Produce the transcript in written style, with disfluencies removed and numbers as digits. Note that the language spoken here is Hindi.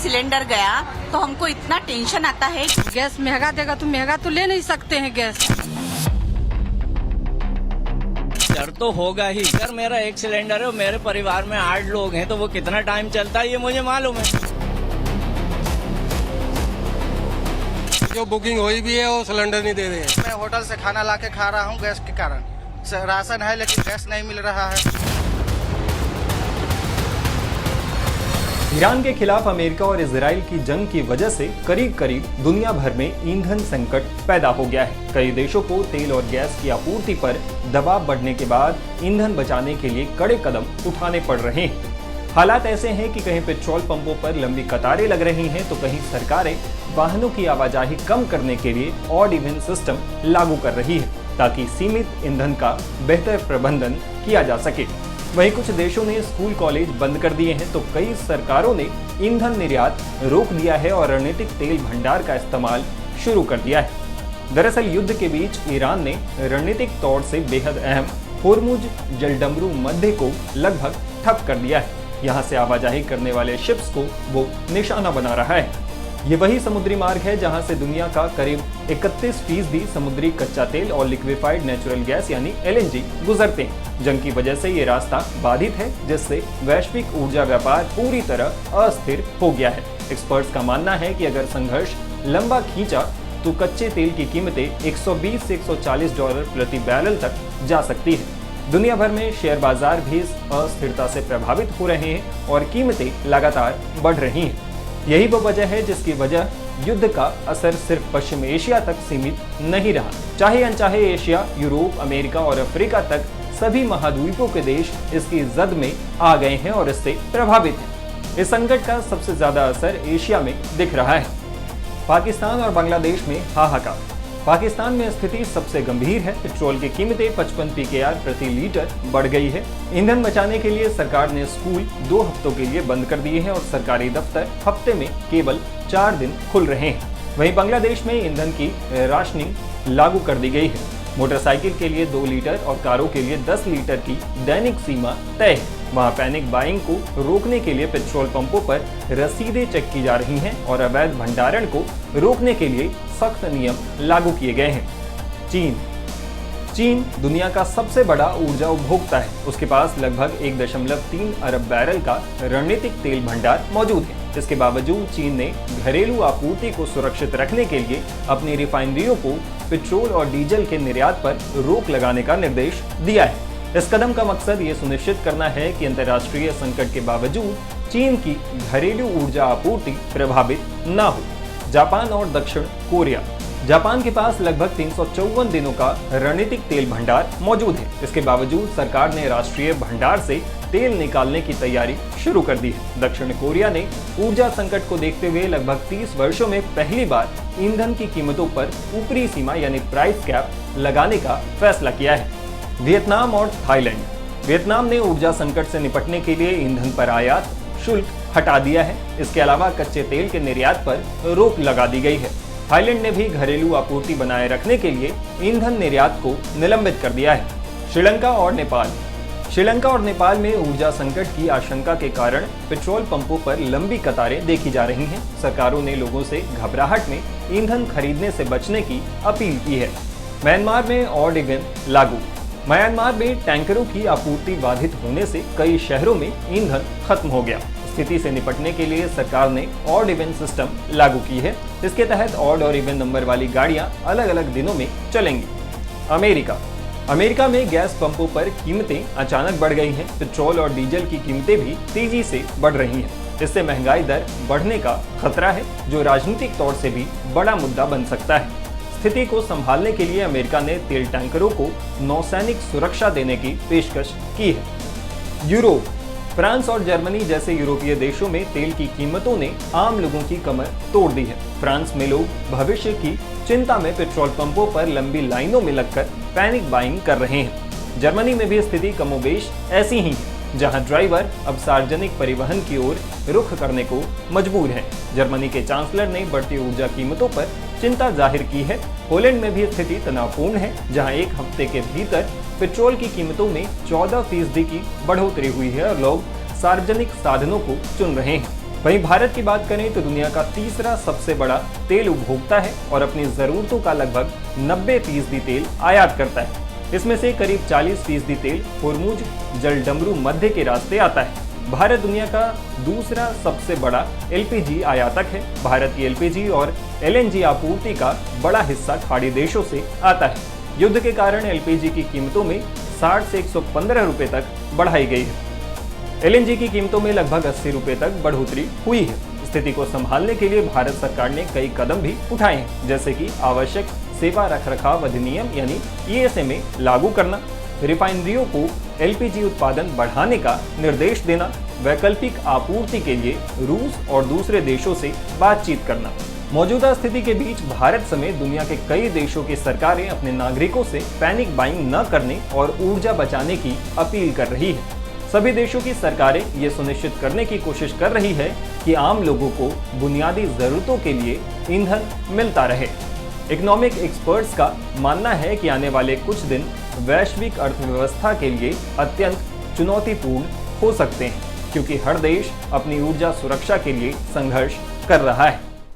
सिलेंडर गया तो हमको इतना टेंशन आता है। गैस महंगा देगा तो महंगा तो ले नहीं सकते हैं गैस। डर तो होगा ही। अगर मेरा एक सिलेंडर है और मेरे परिवार में 8 लोग हैं तो वो कितना टाइम चलता है ये मुझे मालूम है। जो बुकिंग हुई भी है वो सिलेंडर नहीं दे रहे हैं। मैं होटल से खाना लाके खा रहा हूँ गैस के कारण। राशन है लेकिन गैस नहीं मिल रहा है। ईरान के खिलाफ अमेरिका और इजराइल की जंग की वजह से करीब करीब दुनिया भर में ईंधन संकट पैदा हो गया है। कई देशों को तेल और गैस की आपूर्ति पर दबाव बढ़ने के बाद ईंधन बचाने के लिए कड़े कदम उठाने पड़ रहे हैं। हालात ऐसे हैं कि कहीं पेट्रोल पंपों पर लंबी कतारें लग रही हैं तो कहीं सरकारें वाहनों की आवाजाही कम करने के लिए ऑड इवन सिस्टम लागू कर रही है ताकि सीमित ईंधन का बेहतर प्रबंधन किया जा सके। वहीं कुछ देशों ने स्कूल कॉलेज बंद कर दिए हैं तो कई सरकारों ने ईंधन निर्यात रोक दिया है और रणनीतिक तेल भंडार का इस्तेमाल शुरू कर दिया है। दरअसल युद्ध के बीच ईरान ने रणनीतिक तौर से बेहद अहम होर्मुज जलडमरू मध्य को लगभग ठप कर दिया है। यहाँ से आवाजाही करने वाले शिप्स को वो निशाना बना रहा है। ये वही समुद्री मार्ग है जहां से दुनिया का करीब 31% समुद्री कच्चा तेल और लिक्विफाइड नेचुरल गैस यानी LNG गुजरते हैं। जंग की वजह से ये रास्ता बाधित है जिससे वैश्विक ऊर्जा व्यापार पूरी तरह अस्थिर हो गया है। एक्सपर्ट्स का मानना है कि अगर संघर्ष लंबा खींचा तो कच्चे तेल की कीमतें $120 से $140 प्रति बैरल तक जा सकती है। दुनिया भर में शेयर बाजार भी इस अस्थिरता से प्रभावित हो रहे हैं और कीमतें लगातार बढ़ रही हैं। यही वो वजह है जिसकी वजह युद्ध का असर सिर्फ पश्चिम एशिया तक सीमित नहीं रहा। चाहे अनचाहे एशिया, यूरोप, अमेरिका और अफ्रीका तक सभी महाद्वीपों के देश इसकी जद में आ गए हैं और इससे प्रभावित हैं। इस संकट का सबसे ज्यादा असर एशिया में दिख रहा है। पाकिस्तान और बांग्लादेश में हाहाकार। पाकिस्तान में स्थिति सबसे गंभीर है। पेट्रोल की कीमतें 55 PKR प्रति लीटर बढ़ गई है। ईंधन बचाने के लिए सरकार ने स्कूल 2 हफ्तों के लिए बंद कर दिए हैं और सरकारी दफ्तर हफ्ते में केवल 4 दिन खुल रहे हैं। वहीं बांग्लादेश में ईंधन की राशनिंग लागू कर दी गई है। मोटरसाइकिल के लिए 2 लीटर और कारों के लिए 10 लीटर की दैनिक सीमा तय है। वहाँ पैनिक बाइंग को रोकने के लिए पेट्रोल पंपों पर रसीदें चेक की जा रही हैं और अवैध भंडारण को रोकने के लिए सख्त नियम लागू किए गए हैं। चीन दुनिया का सबसे बड़ा ऊर्जा उपभोक्ता है। उसके पास लगभग 1.3 अरब बैरल का रणनीतिक तेल भंडार मौजूद है। इसके बावजूद चीन ने घरेलू आपूर्ति को सुरक्षित रखने के लिए अपनी रिफाइनरियों को पेट्रोल और डीजल के निर्यात पर रोक लगाने का निर्देश दिया है। इस कदम का मकसद ये सुनिश्चित करना है कि अंतर्राष्ट्रीय संकट के बावजूद चीन की घरेलू ऊर्जा आपूर्ति प्रभावित न हो। जापान और दक्षिण कोरिया। जापान के पास लगभग 354 दिनों का रणनीतिक तेल भंडार मौजूद है। इसके बावजूद सरकार ने राष्ट्रीय भंडार से तेल निकालने की तैयारी शुरू कर दी है। दक्षिण कोरिया ने ऊर्जा संकट को देखते हुए लगभग 30 वर्षों में पहली बार ईंधन की कीमतों पर ऊपरी सीमा यानी प्राइस कैप लगाने का फैसला किया है। वियतनाम और थाईलैंड। वियतनाम ने ऊर्जा संकट से निपटने के लिए ईंधन पर आयात शुल्क हटा दिया है। इसके अलावा कच्चे तेल के निर्यात पर रोक लगा दी गई है। थाईलैंड ने भी घरेलू आपूर्ति बनाए रखने के लिए ईंधन निर्यात को निलंबित कर दिया है। श्रीलंका और नेपाल। श्रीलंका और नेपाल में ऊर्जा संकट की आशंका के कारण पेट्रोल पंपों पर लंबी कतारें देखी जा रही हैं। सरकारों ने लोगों से घबराहट में ईंधन खरीदने से बचने की अपील की है। म्यांमार में ऑड इवन लागू। म्यांमार में टैंकरों की आपूर्ति बाधित होने से कई शहरों में ईंधन खत्म हो गया। स्थिति से निपटने के लिए सरकार ने ऑड इवन सिस्टम लागू की है। इसके तहत ऑड और इवन नंबर वाली गाड़ियां अलग अलग दिनों में चलेंगी। अमेरिका में गैस पंपों पर कीमतें अचानक बढ़ गई हैं। पेट्रोल और डीजल की कीमतें भी तेजी से बढ़ रही हैं। इससे महंगाई दर बढ़ने का खतरा है जो राजनीतिक तौर से भी बड़ा मुद्दा बन सकता है। स्थिति को संभालने के लिए अमेरिका ने तेल टैंकरों को नौसैनिक सुरक्षा देने की पेशकश की है। यूरोप। फ्रांस और जर्मनी जैसे यूरोपीय देशों में तेल की कीमतों ने आम लोगों की कमर तोड़ दी है। फ्रांस में लोग भविष्य की चिंता में पेट्रोल पंपों पर लंबी लाइनों में लगकर पैनिक बाइंग कर रहे हैं। जर्मनी में भी स्थिति कमोबेश ऐसी ही है, जहां ड्राइवर अब सार्वजनिक परिवहन की ओर रुख करने को मजबूर है। जर्मनी के चांसलर ने बढ़ती ऊर्जा कीमतों पर चिंता जाहिर की है। पोलैंड में भी स्थिति तनावपूर्ण है, जहां एक हफ्ते के भीतर पेट्रोल की कीमतों में 14% की बढ़ोतरी हुई है और लोग सार्वजनिक साधनों को चुन रहे हैं। वहीं भारत की बात करें तो दुनिया का तीसरा सबसे बड़ा तेल उपभोक्ता है और अपनी जरूरतों का लगभग 90% तेल आयात करता है। इसमें से करीब 40% तेल होर्मुज जलडमरू मध्य के रास्ते आता है। भारत दुनिया का दूसरा सबसे बड़ा एलपीजी आयातक है। भारत की एलपीजी और एलएनजी आपूर्ति का बड़ा हिस्सा खाड़ी देशों से आता है। युद्ध के कारण एलपीजी की कीमतों में 60 से 115 रुपए तक बढ़ाई गई है। एलएनजी की कीमतों में लगभग 80 रुपए तक बढ़ोतरी हुई है। स्थिति को संभालने के लिए भारत सरकार ने कई कदम भी उठाए हैं, जैसे कि आवश्यक सेवा रखरखाव अधिनियम यानी ESMA लागू करना, रिफाइनरियों को एलपीजी उत्पादन बढ़ाने का निर्देश देना, वैकल्पिक आपूर्ति के लिए रूस और दूसरे देशों से बातचीत करना। मौजूदा स्थिति के बीच भारत समेत दुनिया के कई देशों की सरकारें अपने नागरिकों से पैनिक बाइंग न करने और ऊर्जा बचाने की अपील कर रही है। सभी देशों की सरकारें ये सुनिश्चित करने की कोशिश कर रही है कि आम लोगों को बुनियादी जरूरतों के लिए ईंधन मिलता रहे। इकोनॉमिक एक्सपर्ट्स का मानना है कि आने वाले कुछ दिन वैश्विक अर्थव्यवस्था के लिए अत्यंत चुनौतीपूर्ण हो सकते हैं, क्योंकि हर देश अपनी ऊर्जा सुरक्षा के लिए संघर्ष कर रहा है।